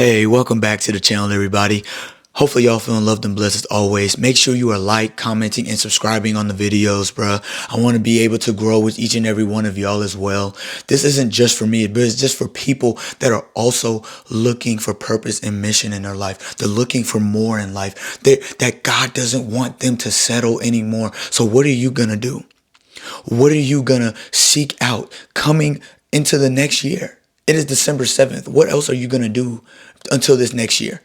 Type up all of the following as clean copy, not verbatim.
Hey, welcome back to the channel, everybody. Hopefully y'all feeling loved and blessed as always. Make sure you are commenting, and subscribing on the videos, bruh. I want to be able to grow with each and every one of y'all as well. This isn't just for me, but it's just for people that are also looking for purpose and mission in their life. They're looking for more in life. That God doesn't want them to settle anymore. So what are you going to do? What are you going to seek out coming into the next year? It is December 7th. What else are you going to do until this next year?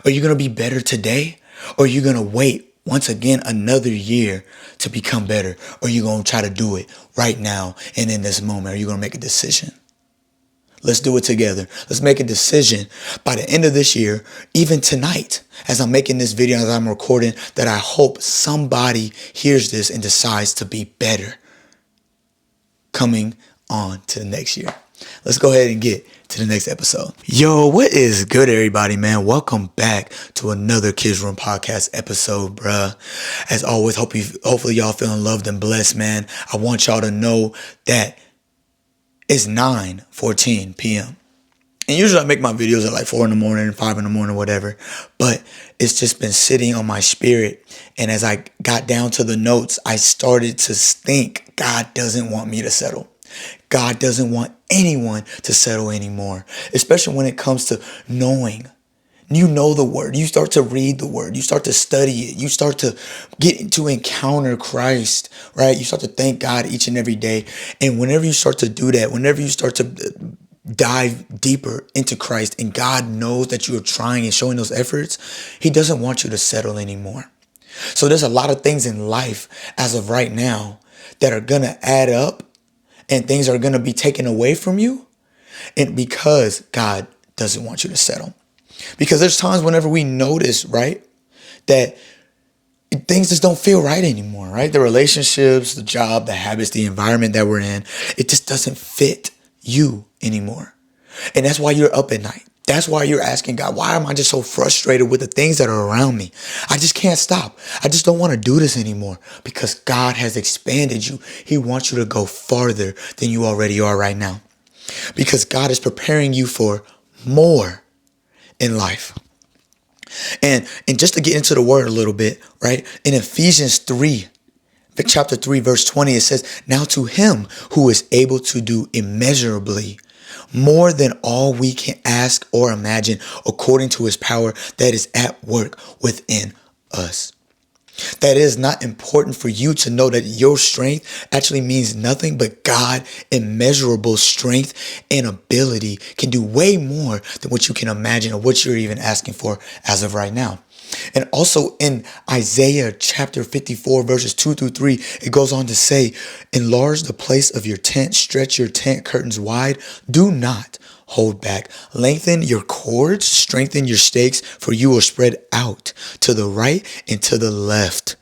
Are you going to be better today? Or are you going to wait once again another year to become better? Or are you going to try to do it right now and in this moment? Are you going to make a decision? Let's do it together. Let's make a decision by the end of this year, even tonight, as I'm making this video, as I'm recording, that I hope somebody hears this and decides to be better coming on to the next year. Let's go ahead and get to the next episode. Yo, what is good, everybody, man? Welcome back to another Kids Room Podcast episode, bruh. As always, hopefully y'all feeling loved and blessed, man. I want y'all to know that it's 9:14 p.m. And usually I make my videos at like 4 in the morning, 5 in the morning, whatever. But it's just been sitting on my spirit. And as I got down to the notes, I started to think God doesn't want me to settle. God doesn't want anyone to settle anymore, especially when it comes to knowing. You know the word. You start to read the word. You start to study it. You start to get to encounter Christ, right? You start to thank God each and every day. And whenever you start to do that, whenever you start to dive deeper into Christ and God knows that you are trying and showing those efforts, He doesn't want you to settle anymore. So there's a lot of things in life as of right now that are going to add up and things are going to be taken away from you. And because God doesn't want you to settle. Because there's times whenever we notice, right, that things just don't feel right anymore, right? The relationships, the job, the habits, the environment that we're in, it just doesn't fit you anymore. And that's why you're up at night. That's why you're asking God, why am I just so frustrated with the things that are around me? I just can't stop. I just don't want to do this anymore because God has expanded you. He wants you to go farther than you already are right now because God is preparing you for more in life. And just to get into the word a little bit, right? In Ephesians 3, chapter 3, verse 20, it says, now to him who is able to do immeasurably more than all we can ask or imagine according to his power that is at work within us. That is not important for you to know that your strength actually means nothing, but God, immeasurable strength and ability can do way more than what you can imagine or what you're even asking for as of right now. And also in Isaiah chapter 54, verses 2-3, it goes on to say, enlarge the place of your tent, stretch your tent curtains wide, do not hold back, lengthen your cords, strengthen your stakes, for you will spread out to the right and to the left.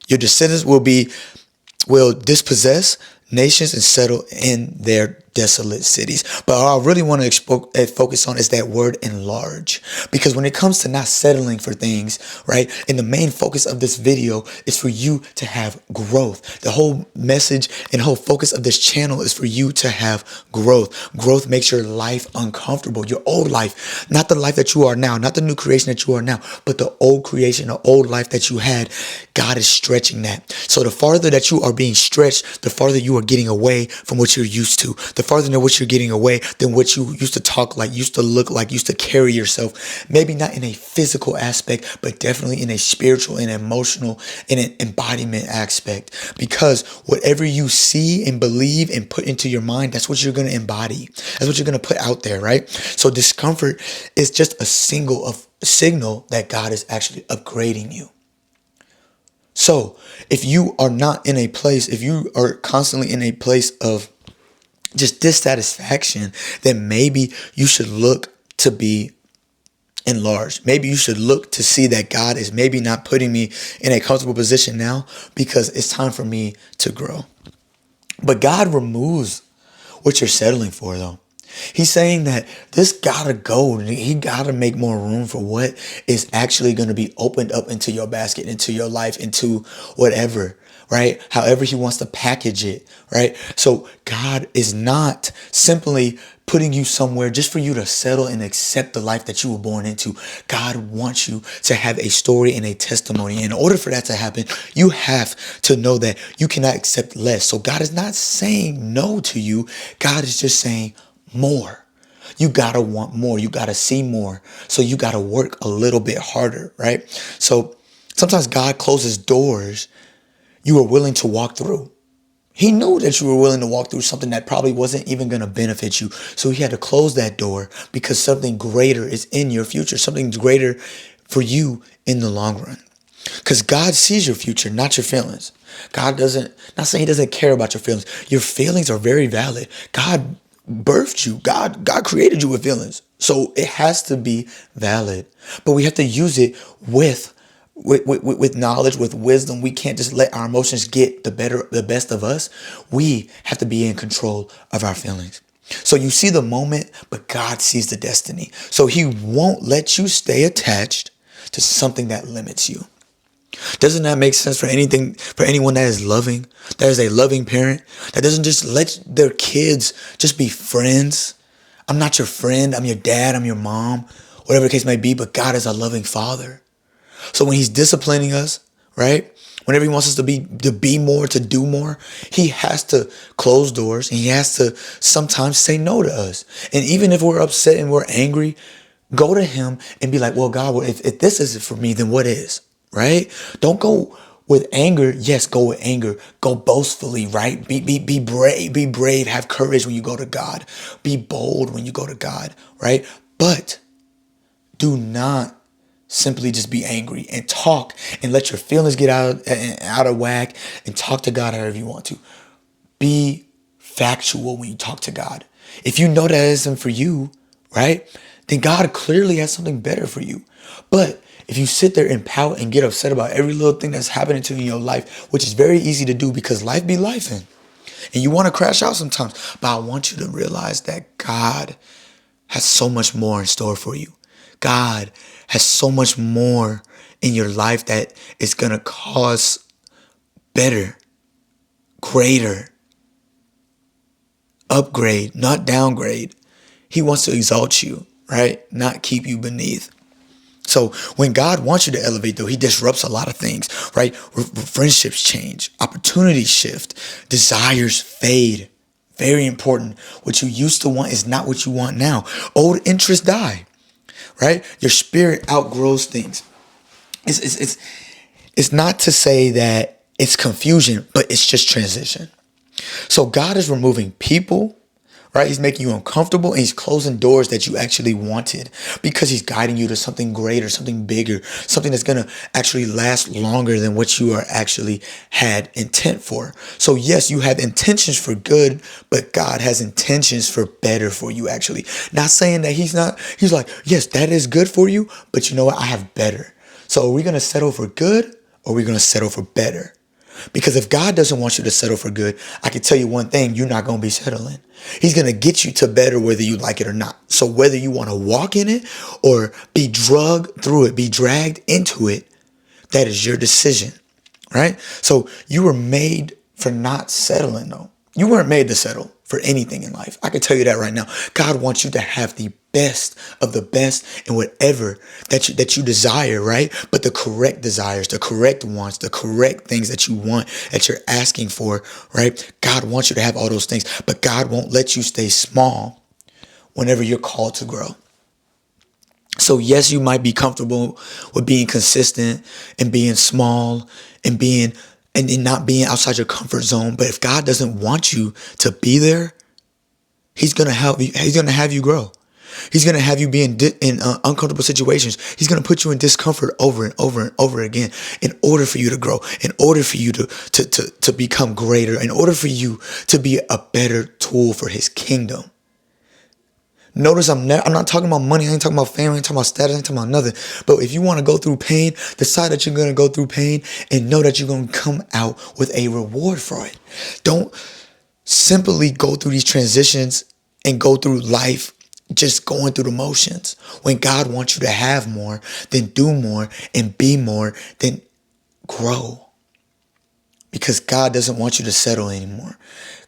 Your descendants will dispossess nations and settle in their desolate cities. But what I really want to focus on is that word enlarge. Because when it comes to not settling for things, right? And the main focus of this video is for you to have growth. The whole message and whole focus of this channel is for you to have growth. Growth makes your life uncomfortable. Your old life, not the life that you are now, not the new creation that you are now, but the old creation, the old life that you had. God is stretching that. So the farther that you are being stretched, the farther you are getting away from what you're used to. The farther than what you're getting away than what you used to talk like, used to look like, used to carry yourself. Maybe not in a physical aspect, but definitely in a spiritual and emotional and an embodiment aspect. Because whatever you see and believe and put into your mind, that's what you're going to embody. That's what you're going to put out there, right? So discomfort is just a signal that God is actually upgrading you. So if you are not in a place, if you are constantly in a place of just dissatisfaction, then maybe you should look to be enlarged. Maybe you should look to see that God is maybe not putting me in a comfortable position now because it's time for me to grow. But God removes what you're settling for, though. He's saying that this gotta go. He gotta make more room for what is actually going to be opened up into your basket, into your life, into whatever, right? However he wants to package it, right? So God is not simply putting you somewhere just for you to settle and accept the life that you were born into. God wants you to have a story and a testimony. In order for that to happen, you have to know that you cannot accept less. So God is not saying no to you. God is just saying more. You gotta want more. You gotta see more. So you gotta work a little bit harder, right? So sometimes God closes doors you were willing to walk through. He knew that you were willing to walk through something that probably wasn't even going to benefit you. So he had to close that door because something greater is in your future, something greater for you in the long run. Because God sees your future, not your feelings. God doesn't, not saying he doesn't care about your feelings. Your feelings are very valid. God birthed you. God created you with feelings. So it has to be valid. But we have to use it with knowledge, with wisdom. We can't just let our emotions get the best of us. We have to be in control of our feelings. So you see the moment, but God sees the destiny. So he won't let you stay attached to something that limits you. Doesn't that make sense for anyone that is loving, that is a loving parent, that doesn't just let their kids just be friends? I'm not your friend. I'm your dad. I'm your mom, whatever the case may be, but God is a loving father. So when he's disciplining us, right? Whenever he wants us to be more, to do more, he has to close doors and he has to sometimes say no to us. And even if we're upset and we're angry, go to him and be like, well, God, if this isn't for me, then what is? Right? Don't go with anger. Yes, go with anger. Go boastfully, right? Be brave. Be brave. Have courage when you go to God. Be bold when you go to God, right? But do not simply just be angry and talk and let your feelings get out of whack and talk to God however you want to. Be factual when you talk to God. If you know that isn't for you, right, then God clearly has something better for you. But if you sit there and pout and get upset about every little thing that's happening to you in your life, which is very easy to do because life be lifing, and you want to crash out sometimes, but I want you to realize that God has so much more in store for you. God has so much more in your life that is going to cause better, greater, upgrade, not downgrade. He wants to exalt you, right? Not keep you beneath. So when God wants you to elevate, though, he disrupts a lot of things, right? Friendships change, opportunities shift, desires fade. Very important. What you used to want is not what you want now. Old interests die, right? Your spirit outgrows things. It's not to say that it's confusion, but it's just transition. So God is removing people, right? He's making you uncomfortable and he's closing doors that you actually wanted because he's guiding you to something greater, something bigger, something that's going to actually last longer than what you are actually had intent for. So yes, you have intentions for good, but God has intentions for better for you actually. Not saying that he's like, yes, that is good for you, but you know what? I have better. So are we going to settle for good or are we going to settle for better? Because if God doesn't want you to settle for good, I can tell you one thing, you're not going to be settling. He's going to get you to better whether you like it or not. So whether you want to walk in it or be drugged through it, be dragged into it, that is your decision, right? So you were made for not settling though. You weren't made to settle for anything in life. I can tell you that right now. God wants you to have the best of the best in whatever that you desire, right? But the correct desires, the correct wants, the correct things that you want, that you're asking for, right? God wants you to have all those things, but God won't let you stay small whenever you're called to grow. So yes, you might be comfortable with being consistent and being small and not being outside your comfort zone. But if God doesn't want you to be there, he's going to help you. He's going to have you grow. He's going to have you be in uncomfortable situations. He's going to put you in discomfort over and over and over again in order for you to grow, in order for you to become greater, in order for you to be a better tool for his kingdom. Notice I'm not talking about money. I ain't talking about family. I ain't talking about status. I ain't talking about nothing. But if you want to go through pain, decide that you're going to go through pain and know that you're going to come out with a reward for it. Don't simply go through these transitions and go through life just going through the motions. When God wants you to have more, then do more and be more, then grow. because God doesn't want you to settle anymore.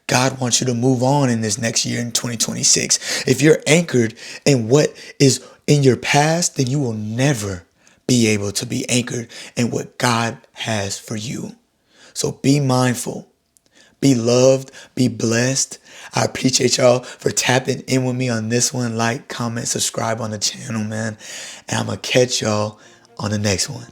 God wants you to move on in this next year in 2026. If you're anchored in what is in your past, then you will never be able to be anchored in what God has for you. So be mindful, be loved, be blessed. I appreciate y'all for tapping in with me on this one. Like, comment, subscribe on the channel, man. And I'm going to catch y'all on the next one.